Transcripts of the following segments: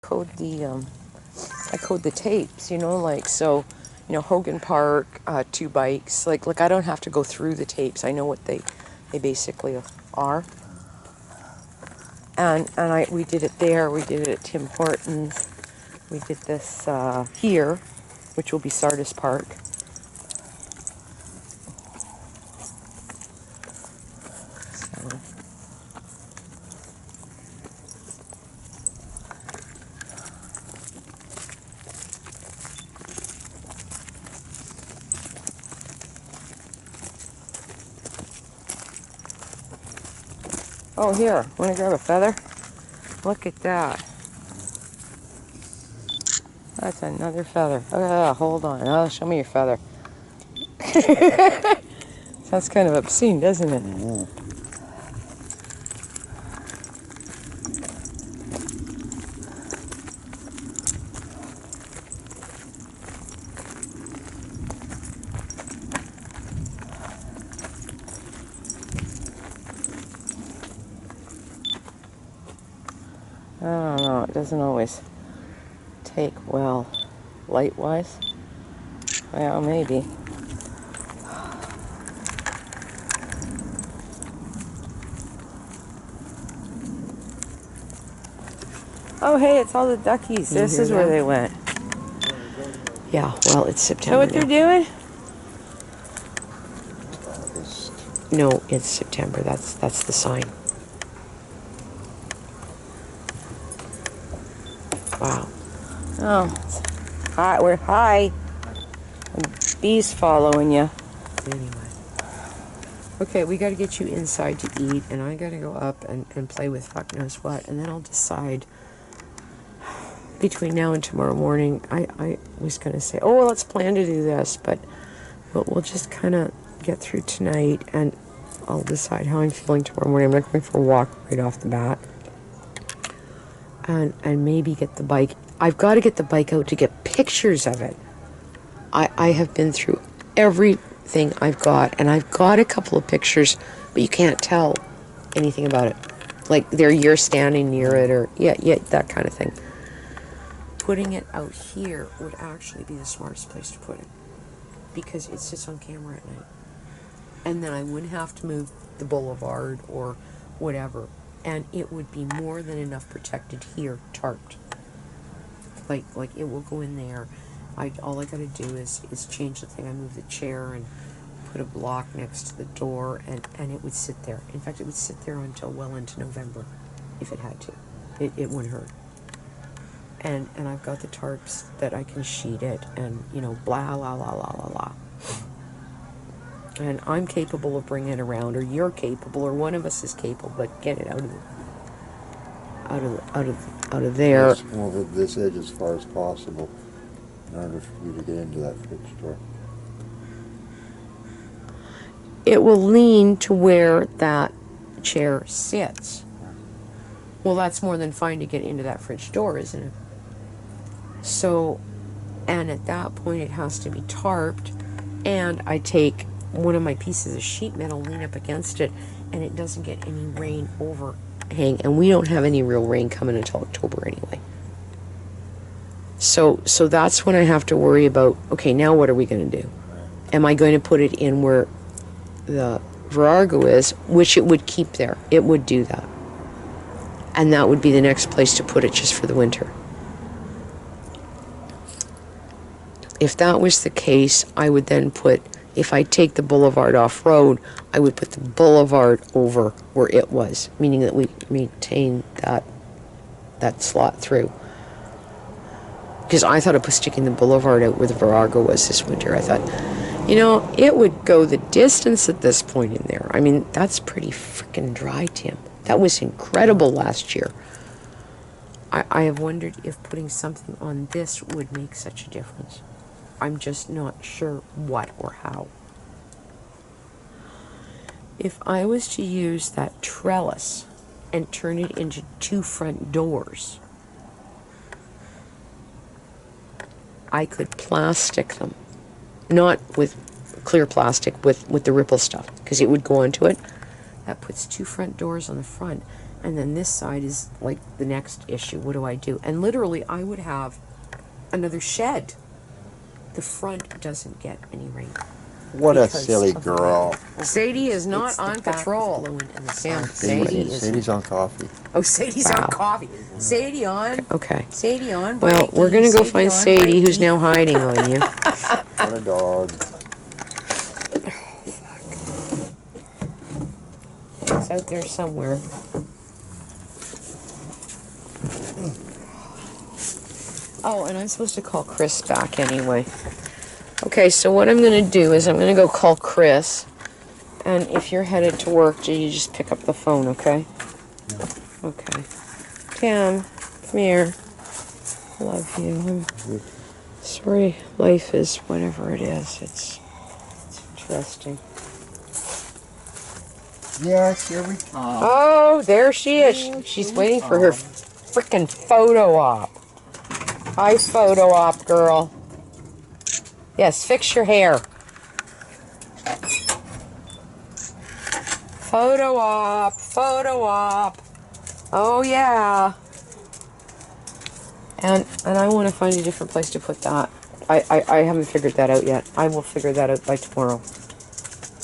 code the tapes, you know, like, so, you know, Hogan Park, 2 bikes, like I don't have to go through the tapes. I know what they basically are. And we did it there, we did it at Tim Hortons, we did this here, which will be Sardis Park. So. Oh, here, want to grab a feather? Look at that. That's another feather. Oh, hold on. Oh, show me your feather. Sounds kind of obscene, doesn't it? Mm-hmm. I don't know. It doesn't always take well, light-wise. Well, maybe. Oh, hey, it's all the duckies. This is where they went. Yeah, well, it's September. Is that what they're doing? No, it's September. That's the sign. Wow. Oh, hi. We're hi. Bees following you. Anyway. Okay, we got to get you inside to eat, and I got to go up and play with fuck knows what, and then I'll decide between now and tomorrow morning. I was going to say, oh, well, let's plan to do this, but we'll just kind of get through tonight, and I'll decide how I'm feeling tomorrow morning. I'm not going for a walk right off the bat. And maybe get the bike. I've got to get the bike out to get pictures of it. I have been through everything I've got, and I've got a couple of pictures, but you can't tell anything about it. Like, you're standing near it, or, yeah, that kind of thing. Putting it out here would actually be the smartest place to put it, because it sits on camera at night. And then I wouldn't have to move the boulevard or whatever. And it would be more than enough protected here, tarped. Like it will go in there. All I gotta do is change the thing. I move the chair and put a block next to the door, and it would sit there. In fact, it would sit there until well into November, if it had to. It wouldn't hurt. And I've got the tarps that I can sheet it, and, you know, blah, la, la, la, la, la. And I'm capable of bringing it around, or you're capable, or one of us is capable, but get it out of there. Just move this edge as far as possible in order for you to get into that fridge door. It will lean to where that chair sits. Well, that's more than fine to get into that fridge door, isn't it? So, and at that point it has to be tarped, and I take one of my pieces of sheet metal, lean up against it, and it doesn't get any rain overhang, and we don't have any real rain coming until October anyway. So that's when I have to worry about, okay, now what are we going to do? Am I going to put it in where the Virago is, which it would keep there. It would do that. And that would be the next place to put it just for the winter. If that was the case, I would then put, if I take the boulevard off-road, I would put the boulevard over where it was, meaning that we maintain that slot through. Because I thought of sticking the boulevard out where the Virago was this winter. I thought, you know, it would go the distance at this point in there. I mean, that's pretty freaking dry, Tim. That was incredible last year. I have wondered if putting something on this would make such a difference. I'm just not sure what or how. If I was to use that trellis and turn it into 2 front doors, I could plastic them. Not with clear plastic, with the ripple stuff, because it would go onto it. That puts 2 front doors on the front. And then this side is like the next issue. What do I do? And literally, I would have another shed. The front doesn't get any rain. What a because silly of girl. Sadie is not It's the on back patrol. blowing and the Sam, sun. Sadie is. Sadie's on coffee. Oh, Sadie's Wow. on coffee. Sadie on. Okay. Sadie on. Well, we're gonna go find Sadie, who's now hiding on you. What a dog. It's out there somewhere. Oh, and I'm supposed to call Chris back anyway. Okay, so what I'm going to do is I'm going to go call Chris. And if you're headed to work, you just pick up the phone, okay? Yeah. Okay. Tam, come here. I love you. I'm sorry life is whatever it is. It's interesting. Yes, here we come. Oh, there she is. She's waiting for her freaking photo op. Hi, photo op, girl. Yes, fix your hair. Photo op, photo op. Oh yeah. And I want to find a different place to put that. I haven't figured that out yet. I will figure that out by tomorrow.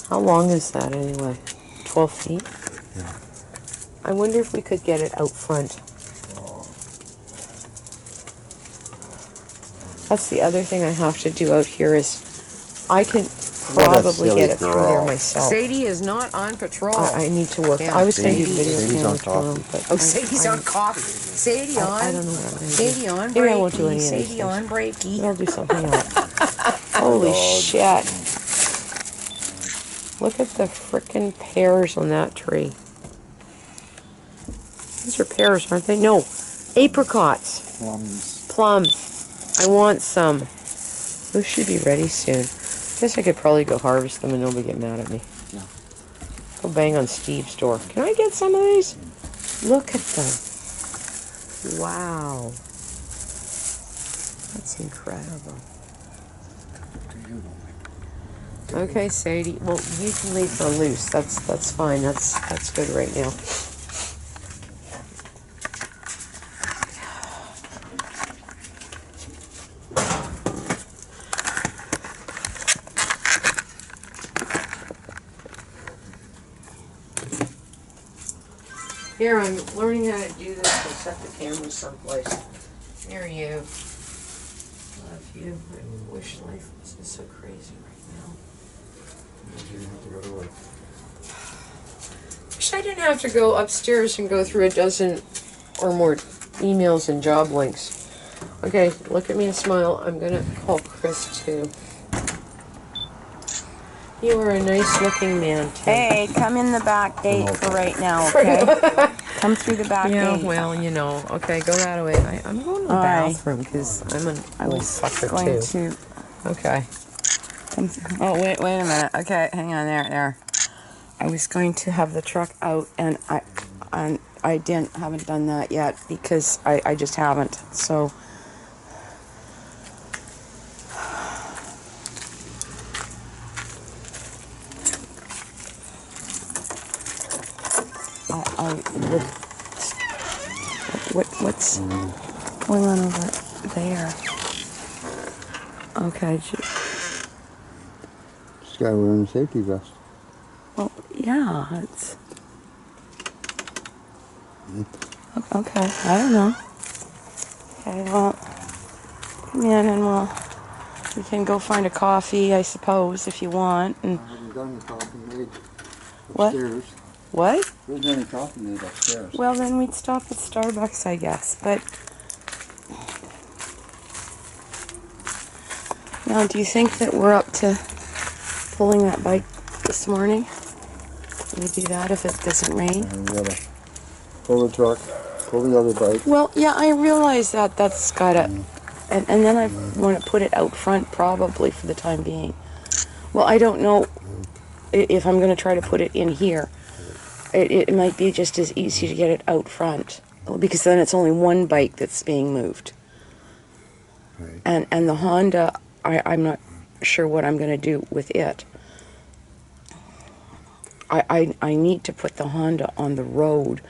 How long is that anyway? 12 feet? Yeah. I wonder if we could get it out front. That's the other thing I have to do out here is I can What a probably silly get it through there girl. myself. Sadie is not on patrol. I need to work. Yeah. I was going to do Sadie- video Sadie's camera on tomorrow, coffee. but Oh, Sadie's on coffee. Sadie on. I don't know what I'm going to do. Sadie on breaky. Maybe I won't do any of these Sadie things. on breaky. I'll do something else. Holy Dog. shit. Look at the frickin' pears on that tree. These are pears, aren't they? No. Apricots. Plums. I want some. Those should be ready soon. Guess I could probably go harvest them and nobody get mad at me. Yeah. Go bang on Steve's door. Can I get some of these? Look at them. Wow. That's incredible. Okay, Sadie. Well, you can leave her loose. That's fine. That's good right now. Here, I'm learning how to do this. I'll set the camera someplace. Here you. Love you. I wish life wasn't so crazy right now. Wish I didn't have to go upstairs and go through a dozen or more emails and job links. Okay, look at me and smile. I'm gonna call Chris too. You are a nice looking man too. Hey, come in the back gate for right now, okay? Come through the back Yeah, gate. well, you know. Okay, go that way. I'm going to the All right. bathroom because I'm an I old was fucker going too. to. Okay. Oh, wait a minute. Okay, hang on there. I was going to have the truck out, and I haven't done that yet because I just haven't. So. What's going on over there? Okay. This guy wearing a safety vest. Well, yeah, it's. Okay, I don't know. Okay, well, come in and we can go find a coffee, I suppose, if you want. And I haven't done the coffee made What? upstairs. what? There isn't any coffee made upstairs. Well, then we'd stop at Starbucks, I guess. But now, do you think that we're up to pulling that bike this morning? Can we do that if it doesn't rain? And we gotta pull the truck, pull the other bike. Well, yeah, I realize that that's gotta, and then I want to put it out front probably for the time being. Well, I don't know if I'm going to try to put it in here. It might be just as easy to get it out front because then it's only one bike that's being moved. Right. And the Honda, I'm not sure what I'm going to do with it. I need to put the Honda on the road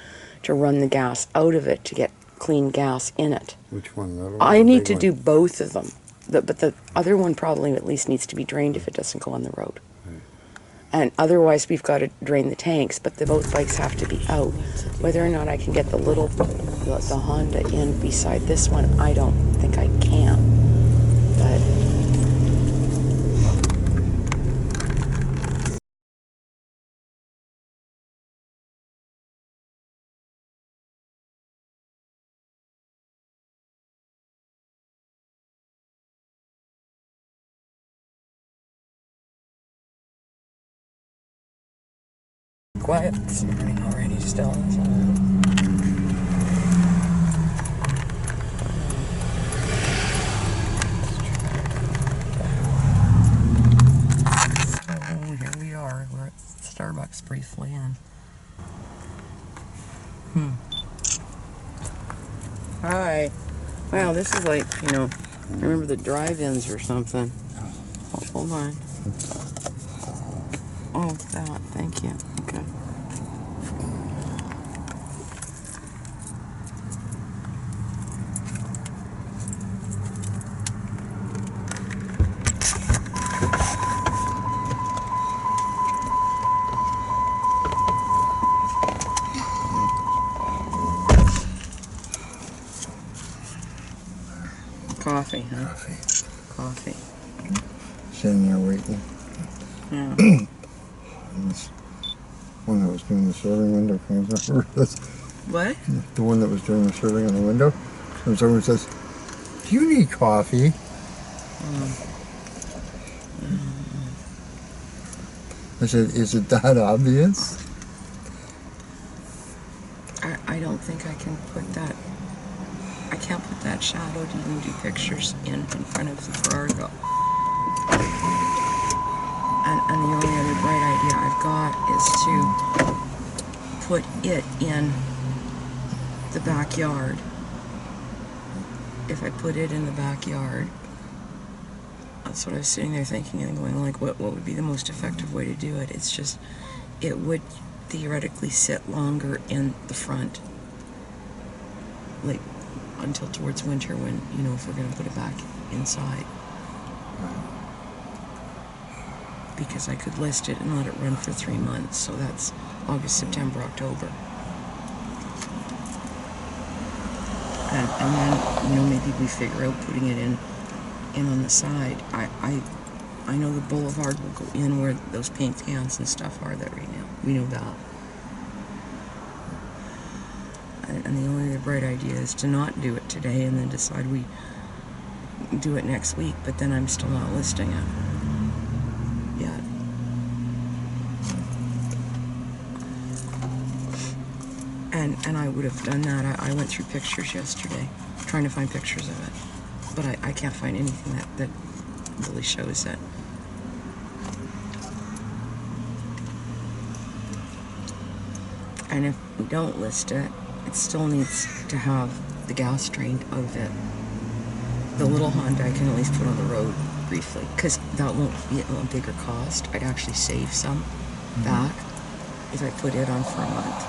to run the gas out of it to get clean gas in it. Which one? That one? I The need big to one? do both of them. But the other one probably at least needs to be drained if it doesn't go on the road. And otherwise, we've got to drain the tanks, but both bikes have to be out. Whether or not I can get the Honda in beside this one, I don't think I can. But quiet this morning already still. So here we are. We're at Starbucks briefly and Hi. Wow, this is like, remember the drive-ins or something. Oh, hold on. Oh, that. Thank you. Okay. Coffee, huh? Coffee. Sitting there waiting. Yeah. And this one that was doing the serving window comes over. What? The one that was doing the serving on the window comes over and says, "Do you need coffee?" I said, "Is it that obvious?" I don't think I can put that. I can't put that shadow to even do pictures in front of the Fargo. And the only other bright idea I've got is to put it in the backyard. If I put it in the backyard, that's what I was sitting there thinking and going like, what would be the most effective way to do it? It's just, it would theoretically sit longer in the front, like until towards winter when, if we're going to put it back inside. Because I could list it and let it run for 3 months, so that's August, September, October. And then, maybe we figure out putting it in on the side. I know the boulevard will go in where those paint cans and stuff are there right now. We know that. And the only other bright idea is to not do it today and then decide we do it next week, but then I'm still not listing it yet. And I would have done that. I went through pictures yesterday, trying to find pictures of it. But I can't find anything that really shows it. And if we don't list it, it still needs to have the gas drained out of it. The little Honda I can at least put on the road briefly, because that won't be a bigger cost. I'd actually save some back if I put it on for a month.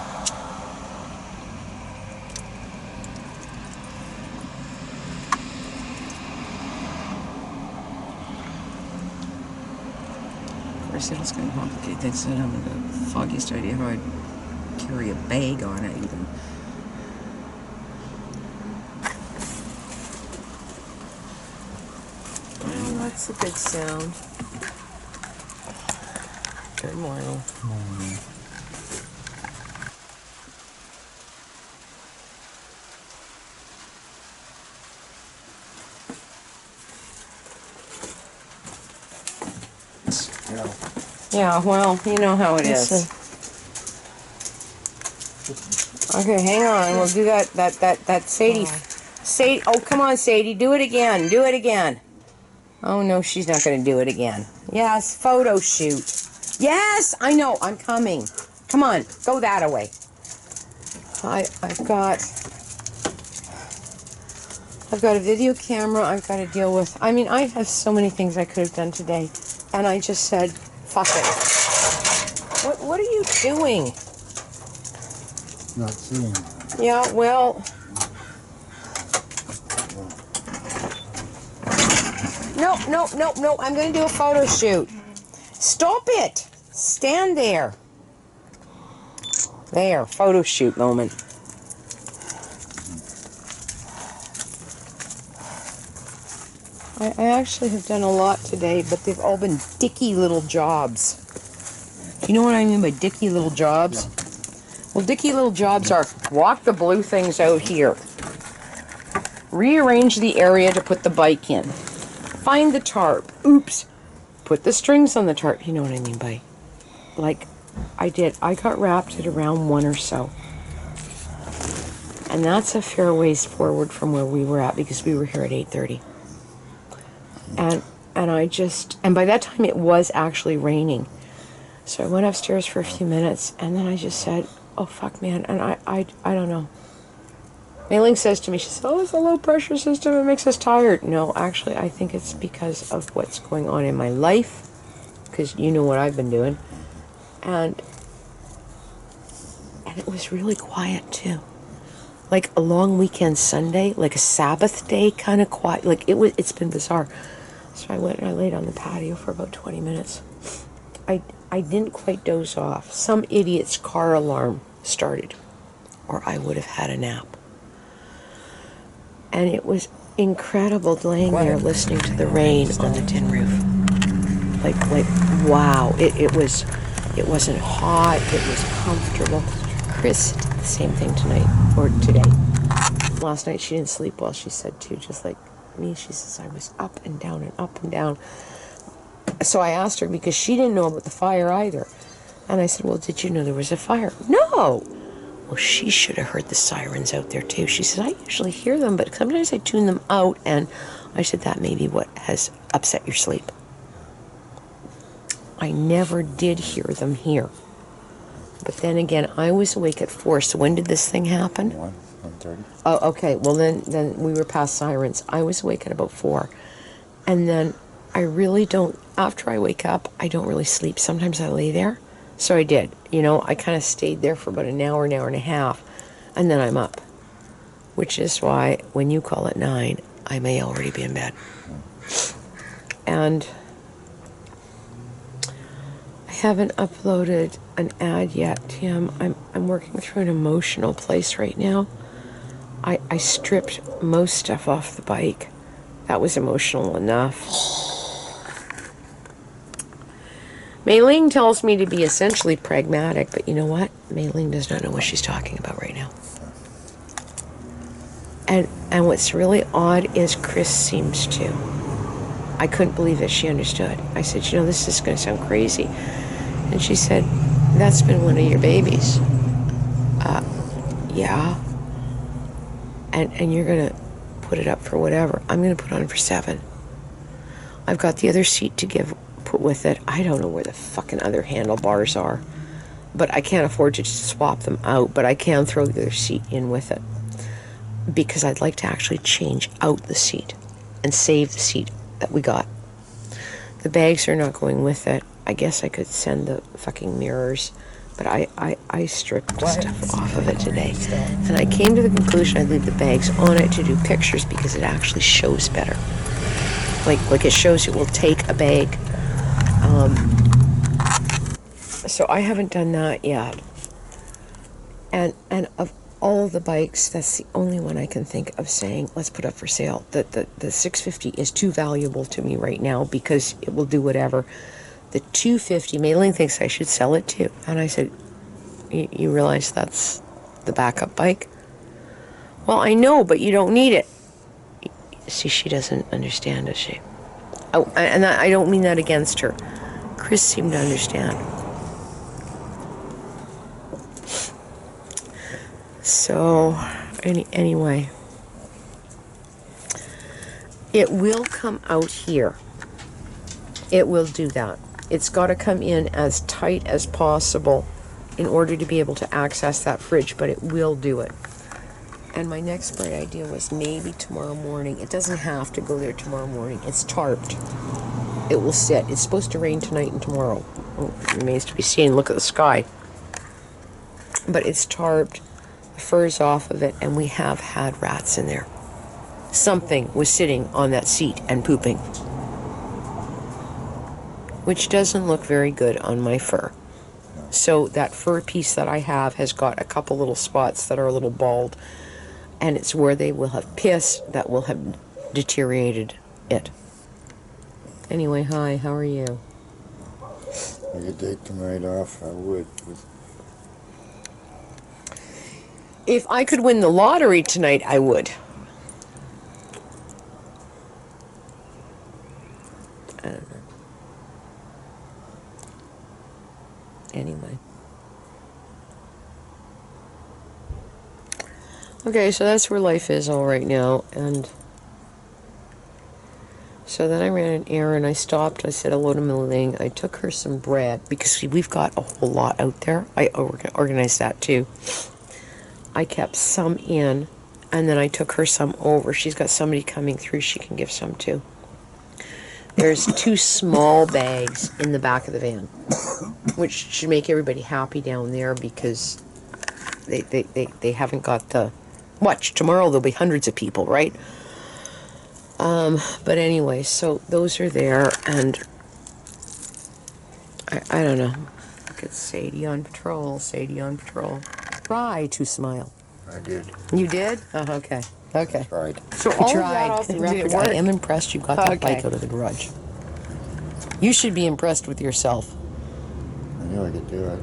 Of course, it's going to complicate things. I don't have the foggiest idea how I'd carry a bag on it even. Oh, that's a good sound. Good morning. Yeah, well, you know how it is. Okay, hang on. We'll do that Sadie. Sadie, oh, come on, Sadie. Do it again. Do it again. Oh, no, she's not going to do it again. Yes, photo shoot. Yes, I know. I'm coming. Come on. Go that away. I've got a video camera I've got to deal with. I mean, I have so many things I could have done today. And I just said, fuck it. What are you doing? not seeing it. Yeah, well. No. I'm going to do a photo shoot. Stop it. Stand there. There, photo shoot moment. I actually have done a lot today, but they've all been dicky little jobs. Do you know what I mean by dicky little jobs? Yeah. Well, dicky little jobs are walk the blue things out here. Rearrange the area to put the bike in. Find the tarp. Oops. Put the strings on the tarp. You know what I mean by... Like, I did. I got wrapped at around 1 or so. And that's a fair ways forward from where we were at because we were here at 8:30. And I just... And by that time it was actually raining. So I went upstairs for a few minutes and then I just said, oh, fuck, man. And I don't know. Mei-Ling says to me, she says, oh, it's a low pressure system. It makes us tired. No, actually, I think it's because of what's going on in my life. Because you know what I've been doing. And it was really quiet, too. Like a long weekend Sunday, like a Sabbath day kind of quiet. Like it's been bizarre. So I went and I laid on the patio for about 20 minutes. I didn't quite doze off. Some idiot's car alarm started. Or I would have had a nap. And it was incredible laying there listening to the rain on the tin roof. Like wow. It wasn't hot. It was comfortable. Chris did the same thing tonight, or today. Last night she didn't sleep well, she said too, just like me. She says, I was up and down and up and down. So I asked her, because she didn't know about the fire either. And I said, well, did you know there was a fire? No! Well, she should have heard the sirens out there too. She said, I usually hear them, but sometimes I tune them out. And I said, that may be what has upset your sleep. I never did hear them here. But then again, I was awake at 4. So when did this thing happen? 1:30. Oh, okay. Well, then we were past sirens. I was awake at about 4. And then I really don't, after I wake up, I don't really sleep. Sometimes I lay there. So I did. You know, I kind of stayed there for about an hour and a half. And then I'm up. Which is why when you call at 9, I may already be in bed. And I haven't uploaded an ad yet, Tim. I'm working through an emotional place right now. I stripped most stuff off the bike. That was emotional enough. Mei-Ling tells me to be essentially pragmatic, but you know what? Mei-Ling does not know what she's talking about right now. And what's really odd is Chris seems to. I couldn't believe that she understood. I said, you know, this is going to sound crazy. And she said, that's been one of your babies. Yeah. And you're going to put it up for whatever. I'm going to put on for 7. I've got the other seat to put with it. I don't know where the fucking other handlebars are. But I can't afford to just swap them out. But I can throw the other seat in with it. Because I'd like to actually change out the seat. And save the seat that we got. The bags are not going with it. I guess I could send the fucking mirrors. But I stripped stuff off of it today. And I came to the conclusion I'd leave the bags on it to do pictures because it actually shows better. Like it shows it will take a bag. So I haven't done that yet. And of all the bikes, that's the only one I can think of saying, let's put up for sale. The 650 is too valuable to me right now because it will do whatever. The 250, Mei-Ling thinks I should sell it too. And I said, you realize that's the backup bike? Well, I know, but you don't need it. See, she doesn't understand, does she? Oh, and I don't mean that against her. Chris seemed to understand. So, anyway. It will come out here. It will do that. It's got to come in as tight as possible in order to be able to access that fridge, but it will do it. And my next bright idea was maybe tomorrow morning. It doesn't have to go there tomorrow morning. It's tarped. It will sit. It's supposed to rain tonight and tomorrow. Oh, it remains to be seen. Look at the sky. But it's tarped. the fur's off of it, and we have had rats in there. Something was sitting on that seat and pooping, which doesn't look very good on my fur. So that fur piece that I have has got a couple little spots that are a little bald, and it's where they will have pissed that will have deteriorated it. Anyway, hi, how are you? I could take the night off, I would. If I could win the lottery tonight, I would. I don't know. Anyway. Okay, so that's where life is all right now, and so then I ran an errand. I stopped. I said hello to Mylene. I took her some bread because we've got a whole lot out there. I organized that too. I kept some in, and then I took her some over. She's got somebody coming through she can give some to. There's 2 small bags in the back of the van, which should make everybody happy down there because they haven't got the... Watch, tomorrow there'll be hundreds of people, right? But anyway, so those are there, and I don't know. Look at Sadie on patrol, Sadie on patrol. Try to smile. I did. You did? Oh, okay. Okay. Tried. So You all of tried. that off the Did it record, work? I am impressed you got that Okay. bike out of the garage. You should be impressed with yourself. I knew I could do it.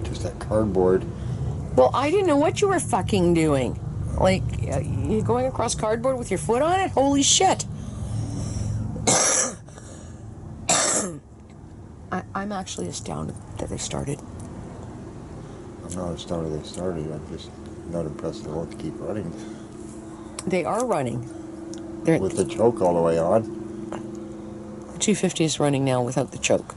Just that cardboard. Well, I didn't know what you were fucking doing. Like, you going across cardboard with your foot on it? Holy shit. I'm actually astounded that they started. I'm not astounded they started. I'm just not impressed they won't keep running. They are running. They're, With the choke all the way on. the 250 is running now without the choke.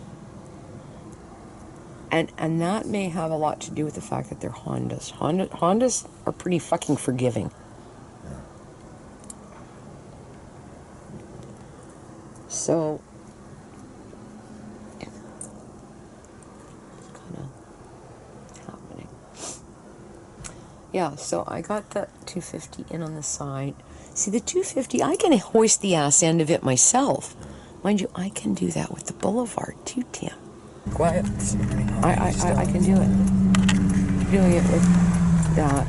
And that may have a lot to do with the fact that they're Hondas. Hondas are pretty fucking forgiving. So, it's kind of happening. Yeah, so I got the 250 in on the side. See, the 250, I can hoist the ass end of it myself. Mind you, I can do that with the Boulevard too, Tim. Quiet. I can do it. Doing it with that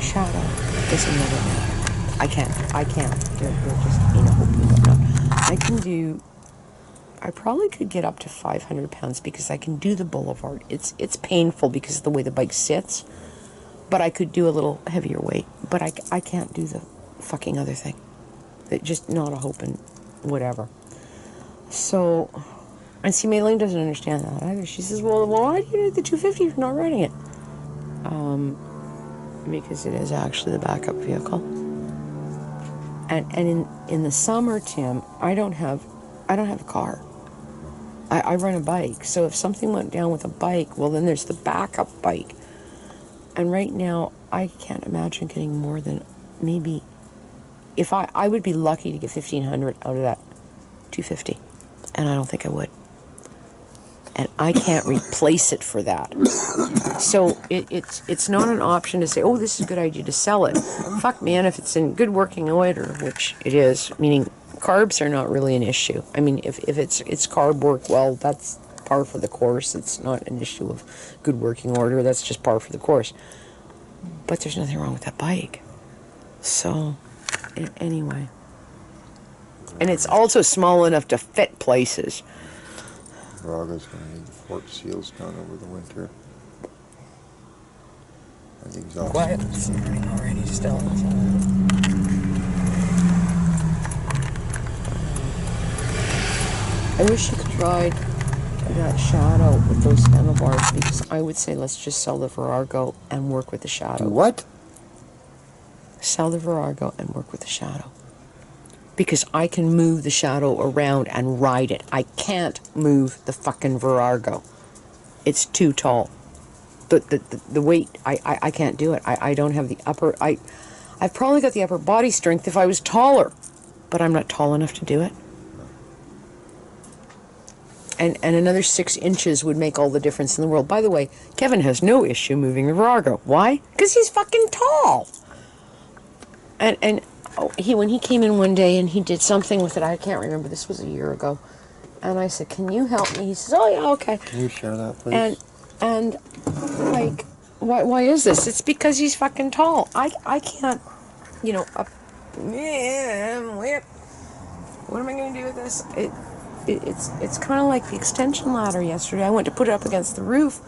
shadow is another matter. I can't. They're just in a whole I can do. I probably could get up to 500 pounds because I can do the Boulevard. It's painful because of the way the bike sits, but I could do a little heavier weight. But I can't do the fucking other thing. It just not a hope and whatever. So. And see, Maylene doesn't understand that either. She says, well, why do you need the 250 if you're not riding it? Because it is actually the backup vehicle. And in the summer, Tim, I don't have a car. I run a bike. So if something went down with a bike, well, then there's the backup bike. And right now, I can't imagine getting more than maybe... If I would be lucky to get 1,500 out of that 250. And I don't think I would. And I can't replace it for that. So it's not an option to say, oh, this is a good idea to sell it. Fuck, man, if it's in good working order, which it is, meaning carbs are not really an issue. I mean, if it's carb work, well, that's par for the course. It's not an issue of good working order. That's just par for the course. But there's nothing wrong with that bike. So, anyway. And it's also small enough to fit places. Raga's going to need the fork seals done over the winter. And the exhaust. Quiet. It's already still. I wish you could ride that Shadow with those handlebars because I would say let's just sell the Virago and work with the Shadow. Do what? Sell the Virago and work with the Shadow. Because I can move the Shadow around and ride it. I can't move the fucking Virago. It's too tall. The weight, I can't do it. I don't have the upper... I've probably got the upper body strength if I was taller. But I'm not tall enough to do it. and another 6 inches would make all the difference in the world. By the way, Kevin has no issue moving the Virago. Why? Because he's fucking tall. And when he came in one day and he did something with it, I can't remember. This was a year ago, and I said, "Can you help me?" He says, "Oh yeah, okay." Can you share that, please? And like, why is this? It's because he's fucking tall. I can't, you know, whip. What am I going to do with this? It's kind of like the extension ladder yesterday. I went to put it up against the roof,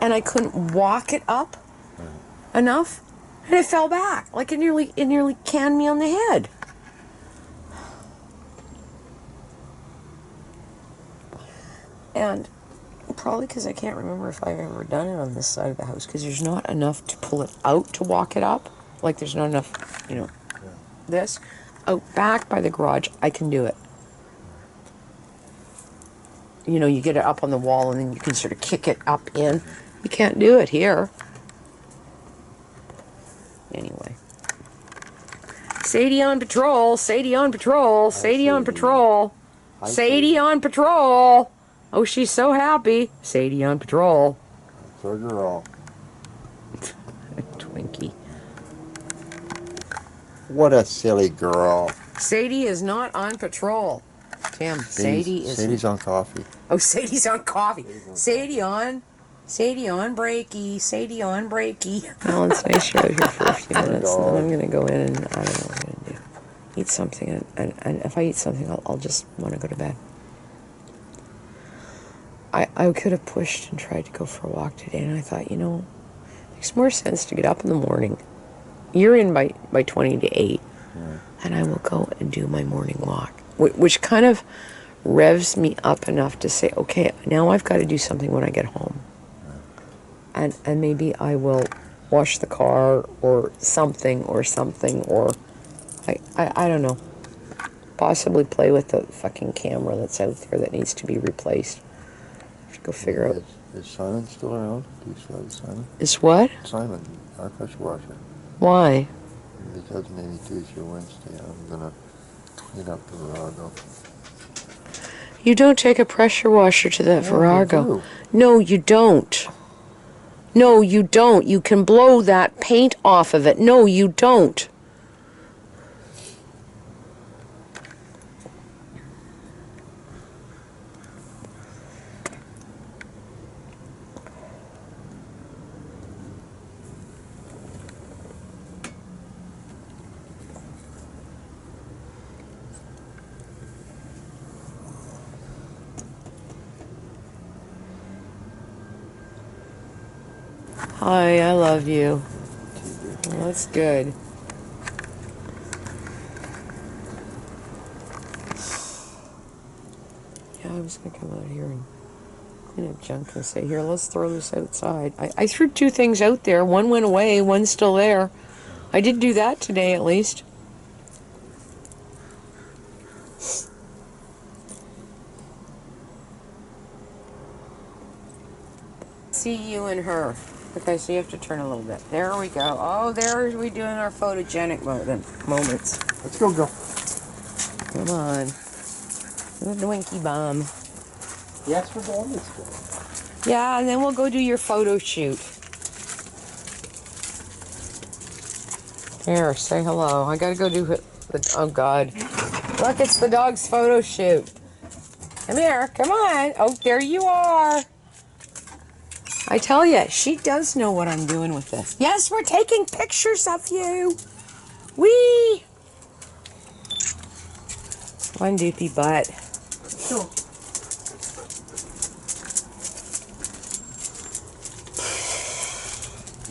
and I couldn't walk it up enough, and it fell back. Like it nearly canned me on the head. And probably because I can't remember if I've ever done it on this side of the house, because there's not enough to pull it out to walk it up. Like there's not enough, you know, this. Out back by the garage, I can do it. You know, you get it up on the wall and then you can sort of kick it up in. You can't do it here. Anyway. Sadie on patrol, Sadie on patrol, Sadie on patrol, Sadie on patrol. Oh, she's so happy. Sadie on patrol. So girl. Twinkie. What a silly girl. Sadie is not on patrol. Tim, Sadie's on coffee. Oh, Sadie's on coffee. Sadie on breaky. Sadie on breaky. Well, it's nice you're out here for a few minutes, and then I'm going to go in and I don't know what I'm going to do. Eat something, and if I eat something, I'll just want to go to bed. I could have pushed and tried to go for a walk today, and I thought, you know, it makes more sense to get up in the morning. You're in by 20 to 8, and I will go and do my morning walk, which kind of revs me up enough to say, okay, now I've got to do something when I get home. And maybe I will wash the car or something, or I don't know. Possibly play with the fucking camera that's out there that needs to be replaced. I have to go figure out. Is Simon still around? Do you still have Simon? Is what? Simon, our pressure washer. Why? Because maybe Tuesday or Wednesday I'm going to clean up the Virago. You don't take a pressure washer to that Virago. No, you don't. No, you don't. You can blow that paint off of it. No, you don't. Hi, I love you. Well, that's good. Yeah, I was going to come out here and clean up junk and say, here, let's throw this outside. I threw 2 things out there. One went away, one's still there. I did do that today, at least. See you and her. Okay, so you have to turn a little bit. There we go. Oh, there we doing our photogenic moments. Let's go, girl. Come on. The Winky Bomb. Yes, we're going this way. Yeah, and then we'll go do your photo shoot. Here, say hello. I gotta go do the... Oh, God. Look, it's the dog's photo shoot. Come here. Come on. Oh, there you are. I tell you, she does know what I'm doing with this. Yes, we're taking pictures of you. Whee! One doopy butt. Sure.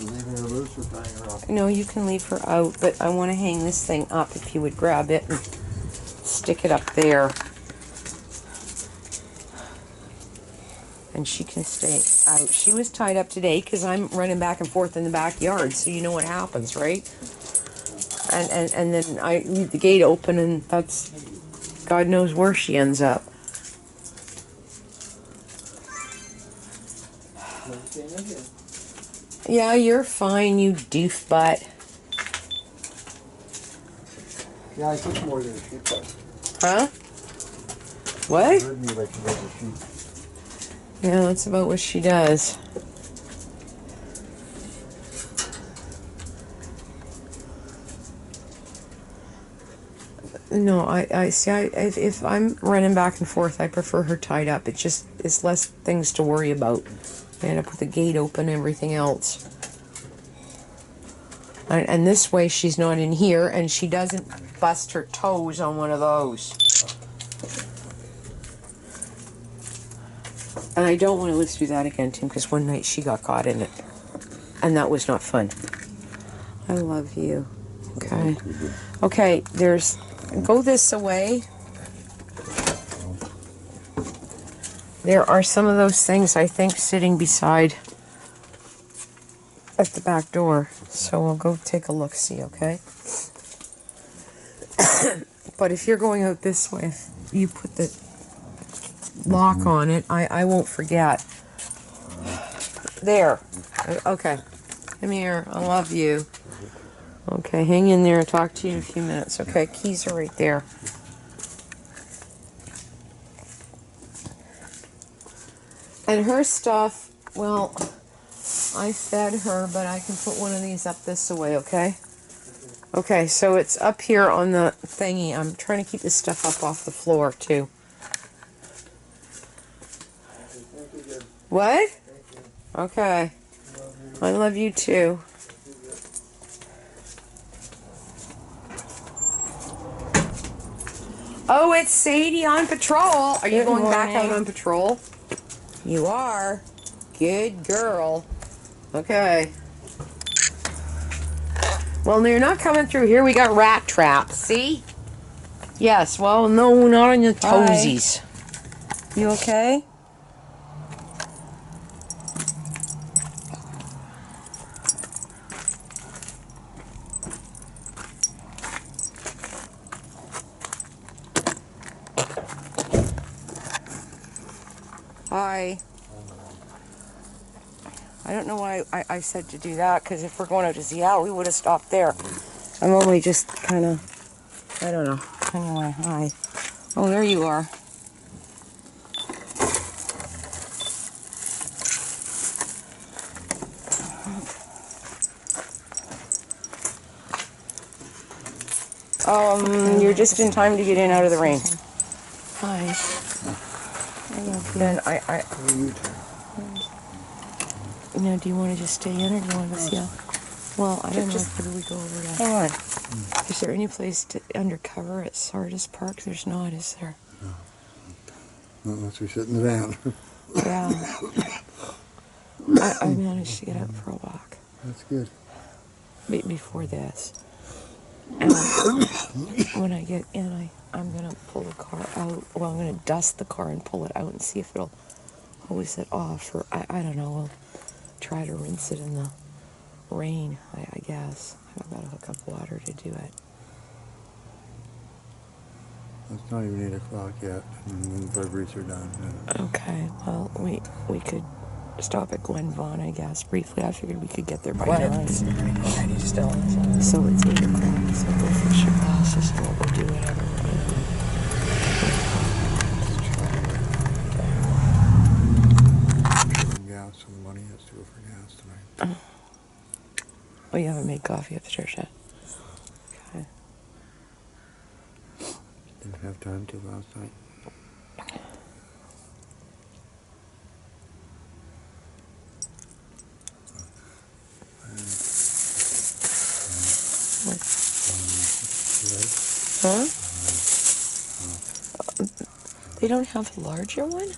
You leaving her loose or tying her up? No, you can leave her out, but I want to hang this thing up if you would grab it and stick it up there. And she can stay out. She was tied up today because I'm running back and forth in the backyard, so you know what happens, right? And then I leave the gate open, and that's God knows where she ends up. Yeah, you're fine, you doof butt. Yeah, I took more than a sheep. Huh? What? You heard me like you was a sheep. Yeah, that's about what she does. No, I see. If I'm running back and forth, I prefer her tied up. It's less things to worry about. I end up with the gate open, everything else. And this way, she's not in here, and she doesn't bust her toes on one of those. And I don't want to live through that again, Tim, because one night she got caught in it, and that was not fun. I love you. Okay. Okay. Go this away. There are some of those things, I think, sitting beside at the back door. So we'll go take a look-see, okay? But if you're going out this way, if you put the lock on it, I won't forget. There. Okay. Come here. I love you. Okay, hang in there. I'll talk to you in a few minutes. Okay, keys are right there. And her stuff, well, I fed her, but I can put one of these up this way, okay? Okay, so it's up here on the thingy. I'm trying to keep this stuff up off the floor, too. What? Okay. I love you, too. Oh, it's Sadie on patrol. Are you going back out on patrol? You are. Good girl. Okay. Well, no, you're not coming through here. We got rat traps. See? Yes. Well, no, not on your toesies. You okay? Hi. I don't know why I said to do that, because if we're going out to Seattle, we would have stopped there. I'm only just kind of, I don't know. Anyway, hi. Oh, there you are. You're just in time to get in out of the rain. Hi. Then now, do you want to just stay in, or do you want to go see how? Well, I don't know. Where do we go over there? Hang on. Is there any place undercover at Sardis Park? There's not, is there? Not unless we sit in the van. Yeah. I managed to get out for a walk. That's good. Before this. And when I get in, I'm going to pull the car out. Well, I'm going to dust the car and pull it out and see if it'll hose it off. Or, I don't know. We'll try to rinse it in the rain, I guess. I've got to hook up water to do it. It's not even 8 o'clock yet, and the deliveries are done. Okay, well, we could stop at Glen Vaughan, I guess, briefly. I figured we could get there by Quiet. 9. Already still. So it's 8 o'clock, so go fix your glasses and we'll go do whatever we're going to do. Gas, so the money has to go for gas tonight. Oh, you haven't made coffee at the church yet? Okay. Didn't have time to last night. Huh? They don't have a larger one?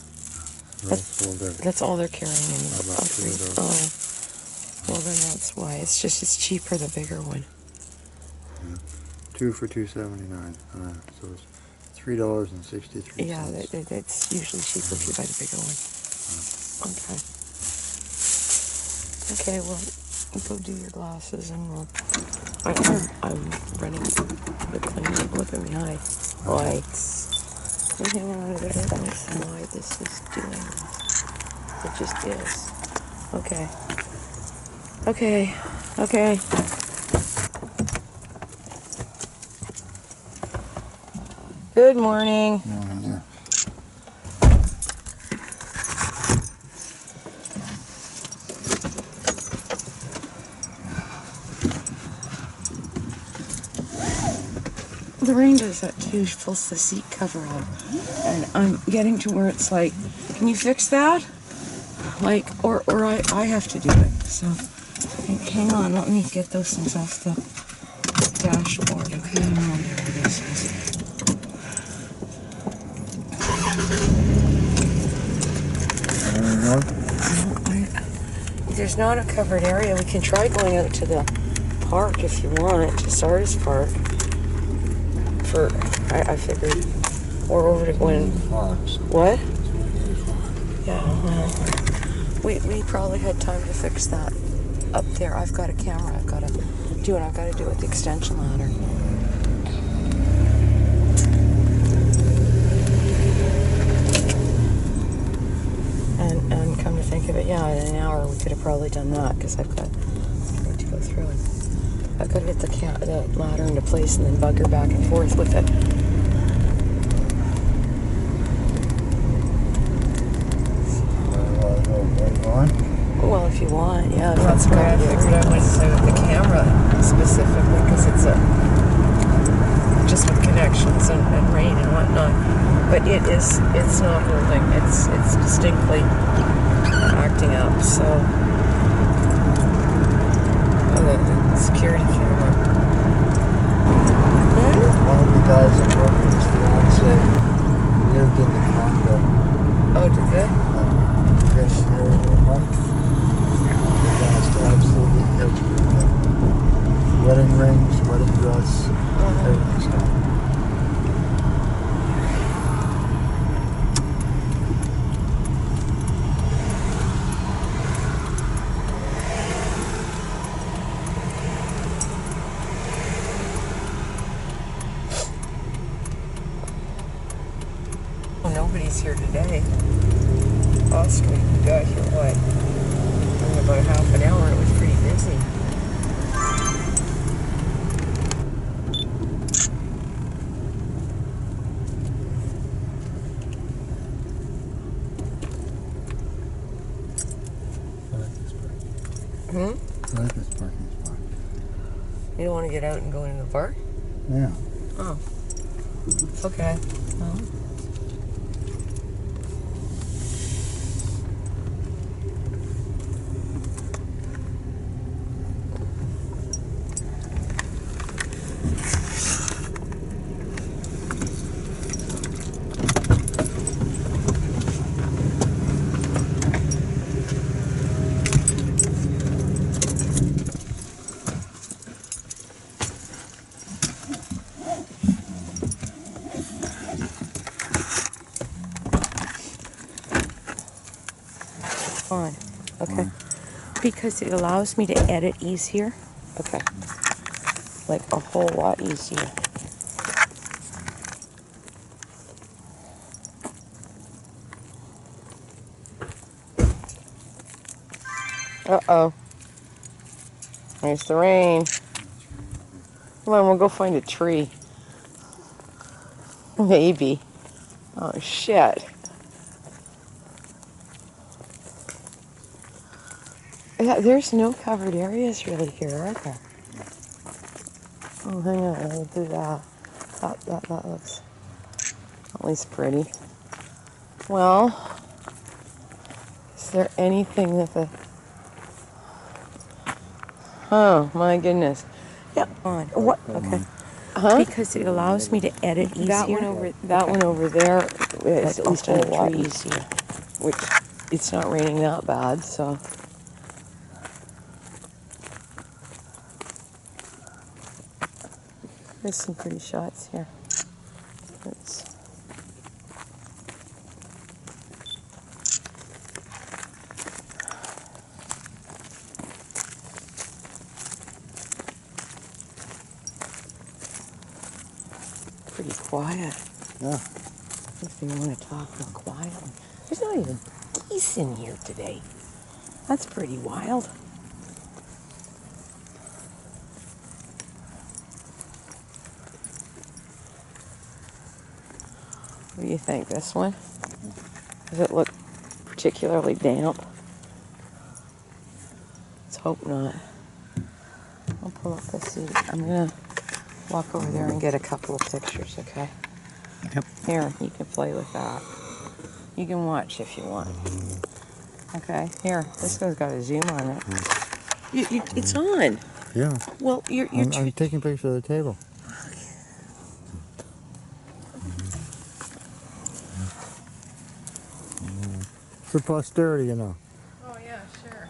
That's all they're carrying in. How about two of those? Oh. Well, then that's why. It's cheaper, the bigger one. 2 for $2.79. So it's $3.63. Yeah, it's usually cheaper if you buy the bigger one. Okay. Okay, well, go do your glasses and we'll... I'm running the clinic. Look at me, hi. Boy. I'm hanging on to this. That's why this is doing this. It just is. Okay. Okay. Okay. Good morning. The rain does that too, pulls the seat cover up. And I'm getting to where it's like, can you fix that? Like, or I have to do it. So, hang on, let me get those things off the dashboard. Okay, there it is. There's not a covered area. We can try going out to the park if you want, to Sardis Park. I figured, or over to Gwen. What? Yeah, well, we probably had time to fix that up there. I've got a camera I've got to do, and I've got to do it with the extension ladder. And come to think of it, yeah, in an hour we could have probably done that, because I've got to go through it. I've got to get the ladder into place and then bugger back and forth with it. Well, if you want, yeah. That's why I figured I went to the camera specifically, because it's just with connections and rain and whatnot. But it's not holding. It's distinctly acting up. So the security camera. One of the guys that worked with his fiance lived in the condo. Oh, did they? Been here a month. The guy's absolutely everything. Wedding rings, wedding dress, everything's gone. Well, nobody's here today. Oscar, we got here, what? In about half an hour, it was pretty busy. I like this parking spot. You don't want to get out and go into the park? Yeah. Oh. Okay. Well. On. Okay. Because it allows me to edit easier. Okay. Like a whole lot easier. Uh-oh. There's the rain. Come on, we'll go find a tree. Maybe. Oh, shit. Yeah, there's no covered areas really here, are there? Oh, hang on, I'll do that. That looks at least pretty. Well, is there anything that the... Oh, my goodness. Yep. On. What? Okay. Huh? Because it allows me to edit easier. That one over there is at least a lot easier. Which, it's not raining that bad, so... There's some pretty shots here. It's pretty quiet. Yeah. If you want to talk real quietly. There's not even geese in here today. That's pretty wild. What do you think, this one? Does it look particularly damp? Let's hope not. I'll pull up the seat. I'm gonna walk over there and get a couple of pictures, okay? Yep. Here, you can play with that. You can watch if you want. Okay, here, this one's got a zoom on it. It's on. Yeah. Well, I'm taking pictures of the table. For posterity, you know. Oh yeah, sure.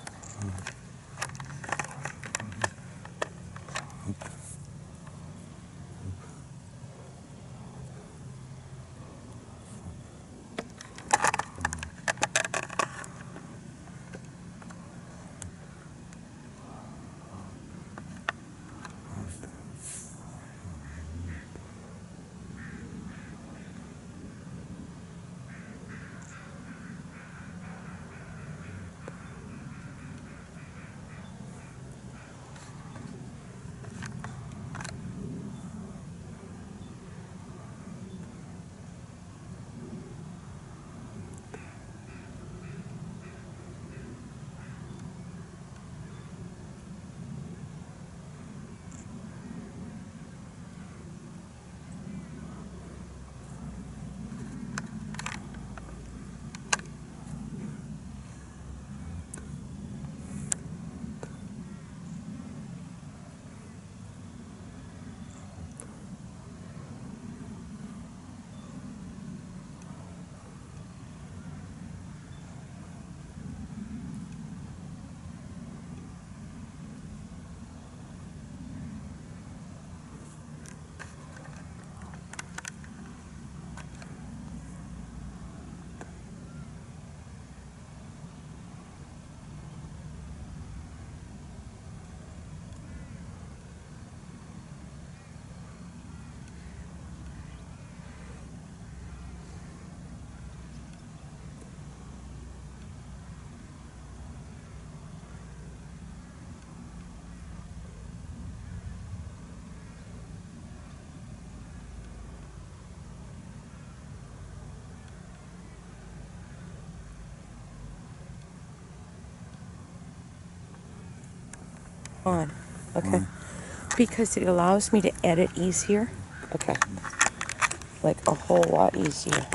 on, okay? Because it allows me to edit easier, okay? Like a whole lot easier.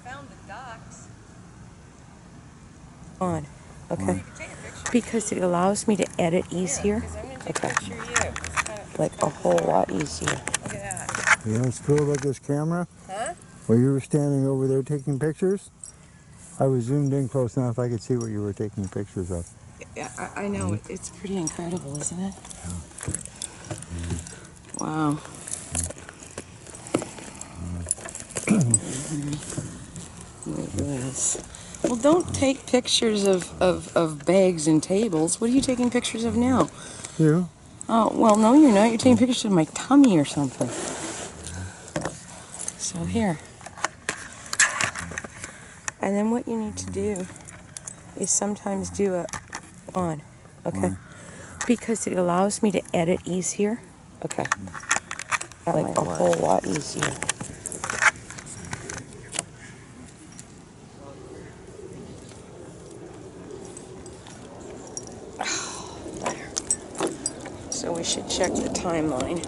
Found the ducks. On, okay? You can take a picture. Because it allows me to edit easier, Because I'm going to take okay? a picture of you. It's kind of, Like a whole lot easier. look at that. You know what's cool about this camera? Huh? While you were standing over there taking pictures, I was zoomed in close enough I could see what you were taking pictures of. Yeah, I know. It's pretty incredible, isn't it? Wow. Look at this. Well, don't take pictures of bags and tables. What are you taking pictures of now? You? Oh, well, no, you're not. You're taking pictures of my tummy or something. So here. And then what you need to do is sometimes do a on, okay? Because it allows me to edit easier, okay? Like a whole lot easier. There. So we should check the timeline.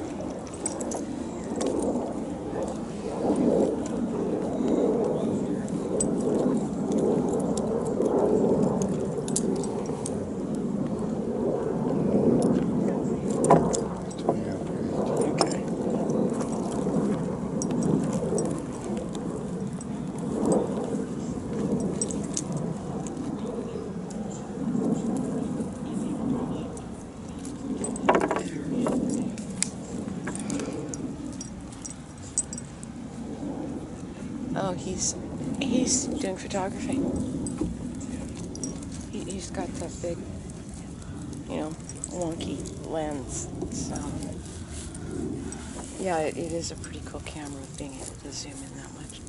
Oh, he's doing photography. He's got that big, wonky lens. So, yeah, it is a pretty cool camera being able to zoom in that much.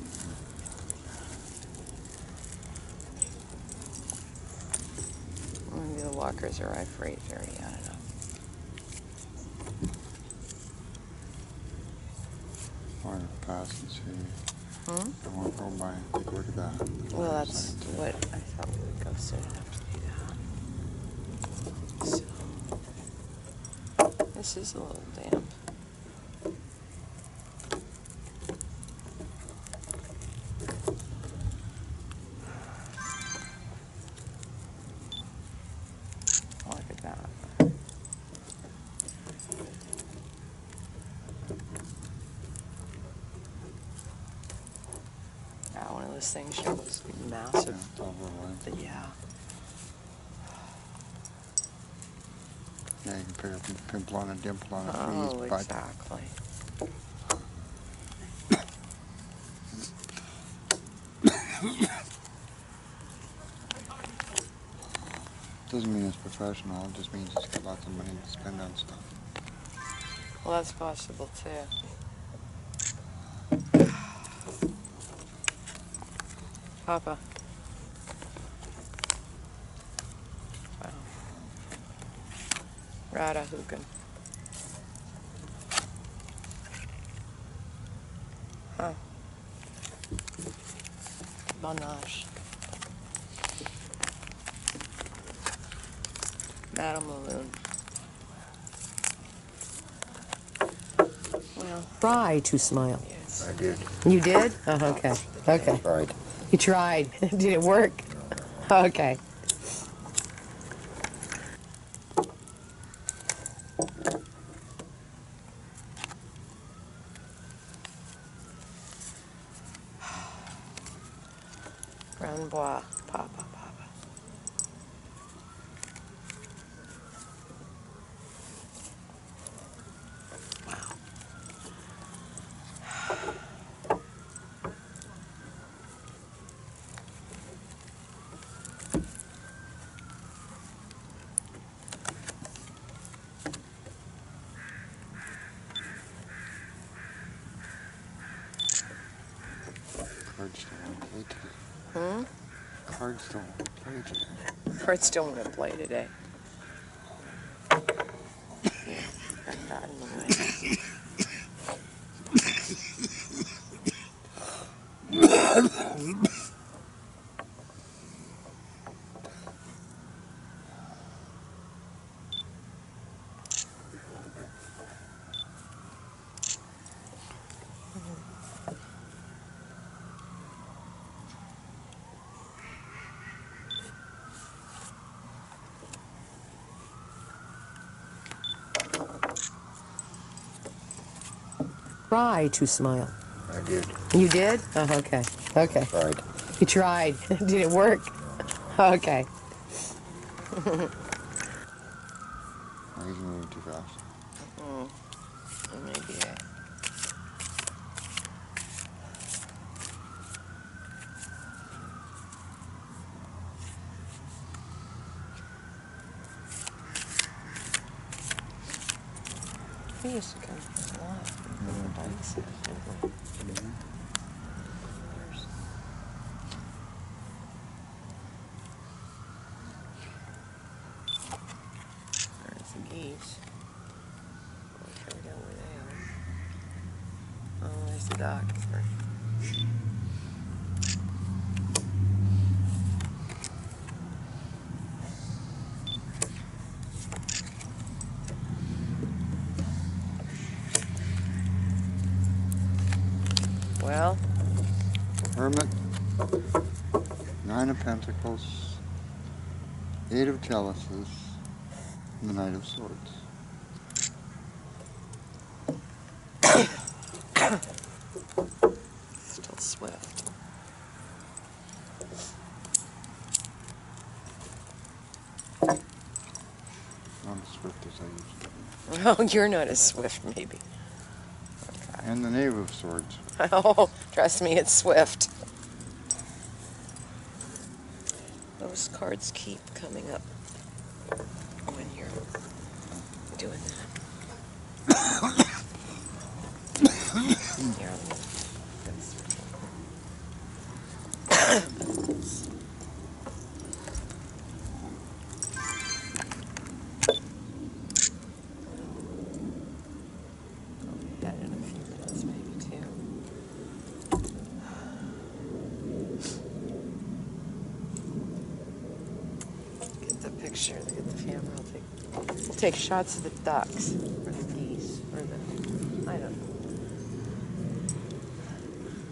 Maybe the walkers arrive for 8:30. I don't know. I want to pass and see. Hmm? I want to go by and take a look at that. Well, that's what I thought we would go soon enough to do that. So, this is a little damp. Look at that. One of those things shows massive. Yeah, it's overlaid. But yeah. Yeah, you can pick up a pimple on a dimple on a Oh, bee's butt. exactly. Doesn't mean it's professional, it just means he's got lots of money to spend on stuff. Well, that's possible too. Papa. Wow. Radahugan. Huh. Monash. Madame Maloon. Well, Try to smile. yes. I did. You did? Oh, okay. Okay. Right. You tried. Did it work? Okay. Grand Bois. Papa, Papa. Cards don't want to play today. Hmm? Cards don't want to play today. Cards don't want to play today. Yeah, got that in the way. Try to smile. I did. You did? Oh, okay. Okay. Right. You tried. Did it work? Okay. He's moving too fast. Maybe he used to come a lot. Bikes, There's the geese. I'll figure out where they are. Oh, there's the dock. Well, Hermit, 9 of Pentacles, 8 of Chalices, and the Knight of Swords. still swift. Not as swift as I used to be. Oh, you're not as swift, maybe. And And the Knave of Swords. Oh, trust me, it's swift. Those cards keep coming up when you're doing that. Here, I'm gonna- that in a few minutes, maybe too. Get the picture. Get the camera. We'll take shots of the ducks or the geese or the. I don't know.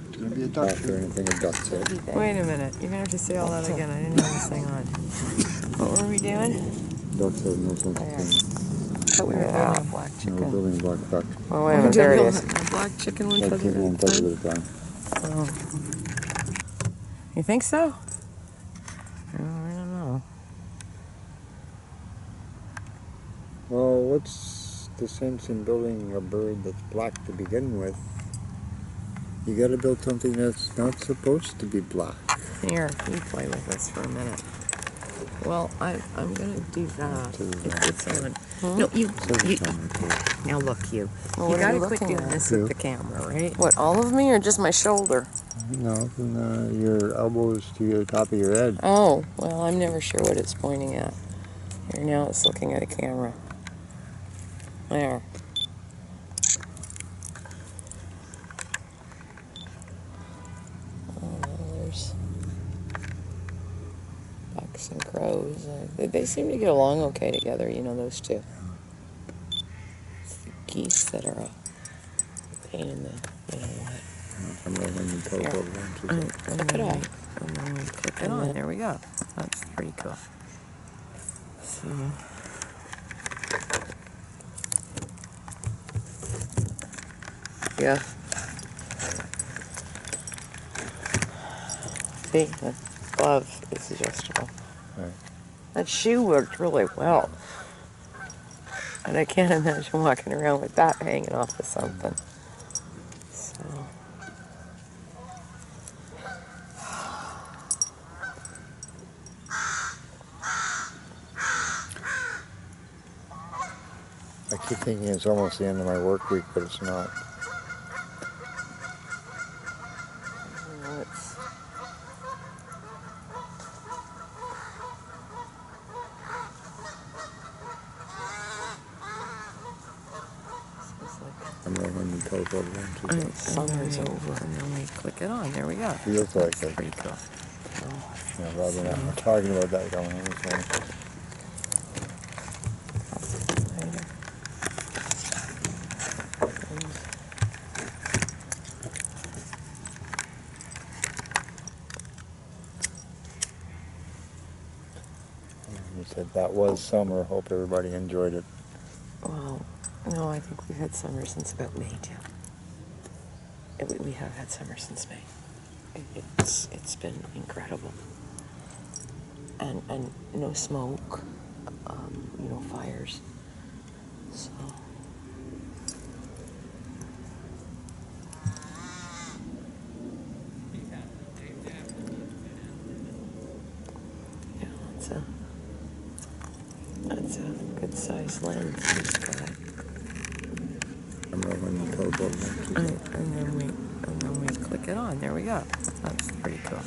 It's gonna be a duck After anything a duck said. Wait a minute. You're gonna have to say all that again. I didn't have this thing on. What were we doing? Duck said no sense There. of Thought we were building a black no chicken. building black duck. Oh, wait a minute. There it is. A black chicken one Black for chicken on top the. of the time. Oh. You think so? I don't know. Well, what's the sense in building a bird that's black to begin with? You gotta build something that's not supposed to be black. Here, you play with this for a minute. Well, I'm gonna do that. If it's on. No, you. Now look, you. Well, You what are gotta you quit looking doing at? this with the camera, right? What, all of me or just my shoulder? No, from your elbows to the top of your head. Oh, well, I'm never sure what it's pointing at. Here, now it's looking at a camera. There. Oh, there's ducks and crows. They seem to get along okay together, you know, those two. It's the geese that are a pain in the, you know what. I'm not going to tell Here. what one to Look at all. And then we click it on. There we go. That's pretty cool. So, Yeah. See, the glove is adjustable. Right. That shoe worked really well. And I can't imagine walking around with that hanging off of something. So, I keep thinking it's almost the end of my work week, but it's not. it's, it's like I'm not going to tell what one to summer's over. and then we click it on. There we go. Feels like That's it. pretty cool. Yeah, rather than I'm talking about that going on. So. Later. You said that was summer. Hope everybody enjoyed it. Well, no, I think we've had summer since about May too. We have had summer since May. It's been incredible. And no smoke, you know, fires. So yeah, that's a good sized lens he's got. I'm not going to tell what one to And then we click it on. There we go. That's pretty cool.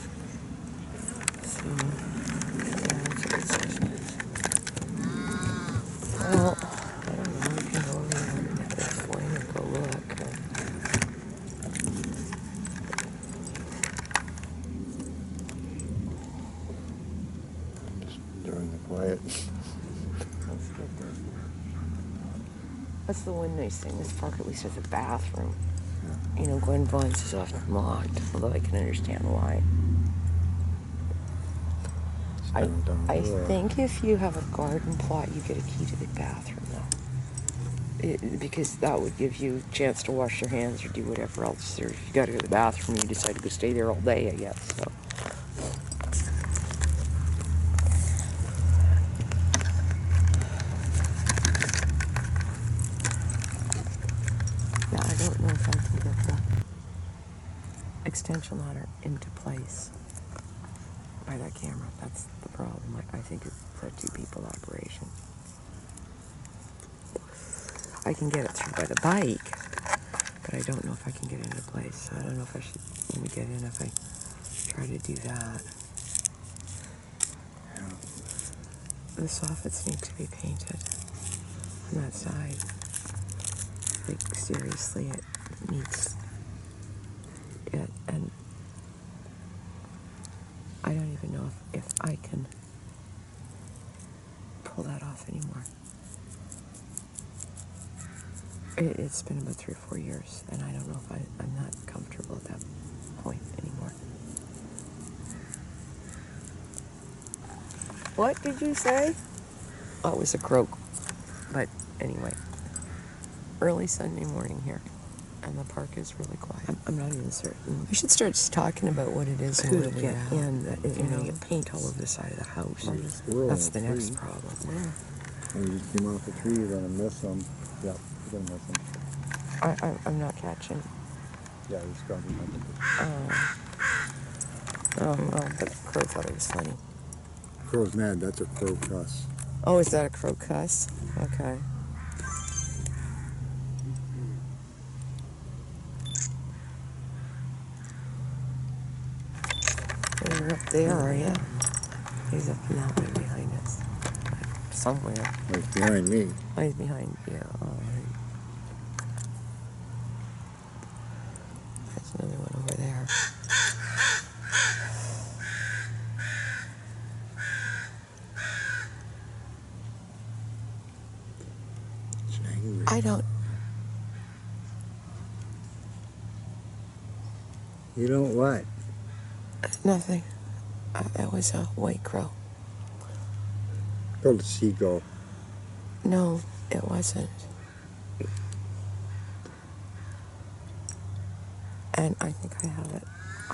So, Yeah, that's a good sized lens. Well, I don't know. We can go over there and get this flame and go look. just during the quiet. Let's get this. That's the one nice thing. This park at least has a bathroom. You know, Glen Vaughn's is often locked, although I can understand why. I think if you have a garden plot, you get a key to the bathroom, though. Because that would give you a chance to wash your hands or do whatever else. Or if you got to go to the bathroom, you decide to go stay there all day, I guess. So. Yeah, I don't know if I can go extension ladder into place by that camera. That's the problem. I think it's a 2-people operation. I can get it through by the bike, but I don't know if I can get it into place. So I don't know if I should, when we get in, if I try to do that. The soffits need to be painted on that side. Like, seriously, it needs it. And I don't even know if I can pull that off anymore. It's been about 3 or 4 years, and I don't know if I'm not comfortable at that point anymore. What did you say? Oh, it was a croak. But anyway, early Sunday morning here, and the park is really quiet. I'm not even certain. We should start just talking about what it is and where we're at. And you know, get paint all over the side of the house. That's the next problem. When you just came off the tree, you're gonna miss them. Yep, you're gonna miss them. I'm not catching. Yeah, it's gonna be nothing. Oh, but Crow thought it was funny. Crow's mad. That's a crow cuss. Oh, is that a crow cuss? Okay. You're up there, are you? He's up in that way behind us. Somewhere. Like behind me. Oh, he's behind you. All right. There's another one over there. It's angry. I don't. You don't what? Nothing. It was a white crow. Called a seagull. No, it wasn't. And I think I have it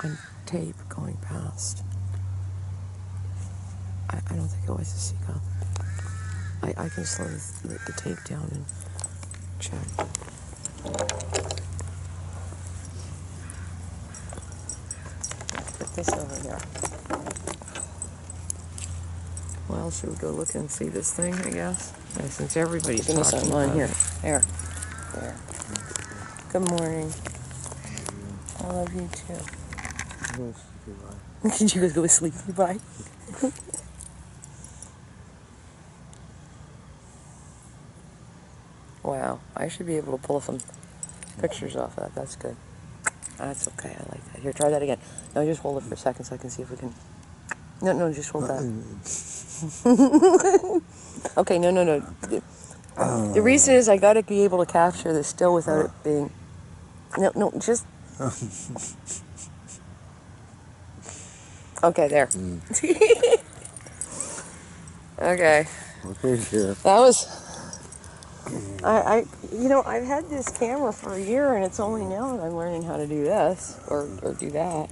on tape going past. I don't think it was a seagull. I can slow the tape down and check. Put this over here. Well, should we go look and see this thing, I guess? Since everybody's talking about here. it. There. There. Good morning. I love you too. Did you guys go to sleep? Bye. Wow, I should be able to pull some pictures off of that. That's good. That's okay. I like that. Here, try that again. No, just hold it for a second so I can see if we can. No, just hold that. Okay, no. The reason is I got to be able to capture this still without it being. No, just. Okay, there. Okay. Okay, here. That was. I've had this camera for a year, and it's only now that I'm learning how to do this or do that.